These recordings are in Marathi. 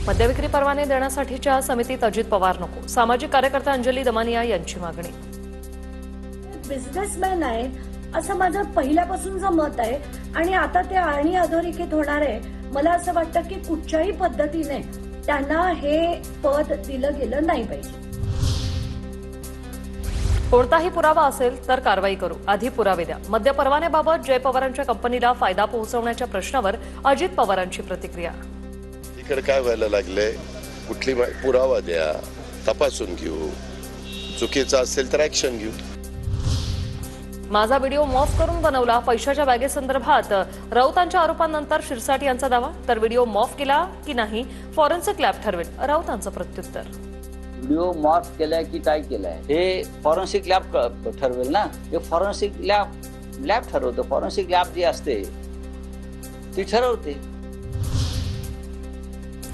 मद्यविक्री परवाने देण्यासाठीच्या समितीत अजित पवार नको, सामाजिक कार्यकर्ता अंजली दमानिया यांची मागणी। बिझनेसमॅन आहे असं माझं पहिल्यापासूनचं मत आहे आणि आता ते आणि अधोरेखित होणार आहे। मला असं वाटतं की कुठच्याही पद्धतीने त्यांना हे पद दिलं गेलं नाही पाहिजे। कोणताही पुरावा असेल तर कारवाई करू, आधी पुरावे द्या। मद्य परवान्याबाबत जय पवारांच्या कंपनीला फायदा पोहोचवण्याच्या प्रश्नावर अजित पवारांची प्रतिक्रिया। इकडे काय व्हायला लागले, कुठली पुरावा द्या, तपासून घेऊ, चुकीचं असेल तर ऍक्शन घेऊ। माझा व्हिडिओ मॉफ करून बनवला, पैशाच्या बॅगेसंदर्भात राऊतांच्या आरोपांनंतर शिरसाट यांचा दावा, तर व्हिडिओ मॉफ केला की नाही फॉरेन्सिक लॅब ठरवेल, राऊतांचं प्रत्युत्तर। व्हिडिओ मॉफ केलाय की काय केलाय हे फॉरेन्सिक लॅब ठरवेल ना। हे फॉरेन्सिक लॅब ठरवतो, फॉरेन्सिक लॅब जी असते ती ठरवते।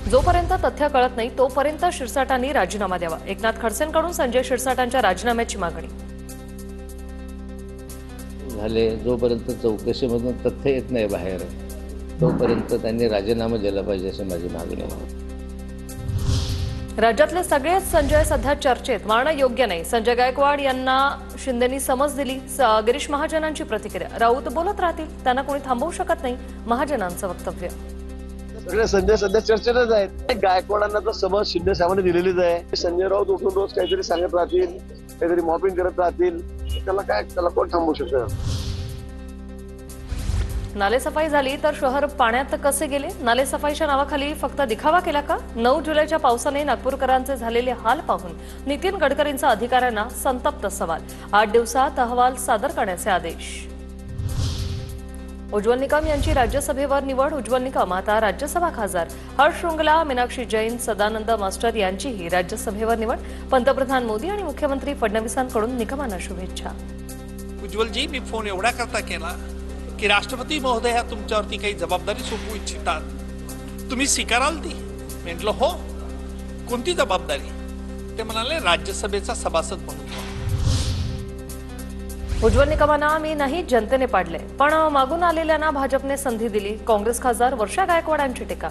जोपर्यंत तथ्य कळत नाही तोपर्यंत शिरसाटांनी राजीनामा द्यावा, एकनाथ खडसेंकडून संजय शिरसाटांच्या राजीनाम्याची मागणी। झाले जोपर्यंत चौकशीमधून तथ्य येत नाही बाहेर तोपर्यंत त्यांनी राजीनामा दिला पाहिजे अशी माझी मागणी आहे। राज्यातले सगळेच संजय सध्या चर्चेत, मारणं योग्य नाही, संजय गायकवाड यांना शिंदेनी समज दिली, गिरीश महाजनांची प्रतिक्रिया। राऊत बोलत राहतील, त्यांना कोणी थांबवू शकत नाही, महाजनांचं वक्तव्य। सगळे संजय सध्या चर्चेतच आहेत। गायकवाडांना तर समज शिंदे साहेबांनी दिलेलीच आहे। संजय राऊत उठून रोज काहीतरी सांगत राहतील, काहीतरी मॉपिंग करत राहतील, त्याला कोण थांबवू शकतं। नालेसफाई झाली तर शहर पाण्यात कसे गेले, नालेसफाईच्या नावाखाली फक्त दिखावा केला का? 9 जुलैच्या पावसाने नागपूरकरांचे झालेले हाल पाहून नितीन गडकरींचा अधिकाऱ्यांना संतप्त सवाल, 8 दिवसात अहवाल सादर करण्याचे आदेश। उज्ज्वल निकम यांची राज्यसभेवर निवड, उज्ज्वल निकम आता राज्यसभा खासदार। हर्ष श्रुंगला, मीनाक्षी जैन, सदानंद मास्टर यांचीही राज्यसभेवर निवड, पंतप्रधान मोदी आणि मुख्यमंत्री फडणवीसांकडून निकमांना शुभेच्छा। उज्ज्वलजी, मी फोन एवढा करता केला की राष्ट्रपती महोदया तुमच्यावरती काही जबाबदारी सोपवू इच्छितात, तुम्ही स्वीकाराल ती? म्हटलं हो। कोणती जबाबदारी? ते म्हणाले राज्यसभेचा सभासद म्हणून। उज्ज्वल निकमांना मी नाही जनतेने पाडले, पण मागून आलेल्यांना भाजपने संधी दिली, काँग्रेस खासदार वर्षा गायकवाडांची टीका।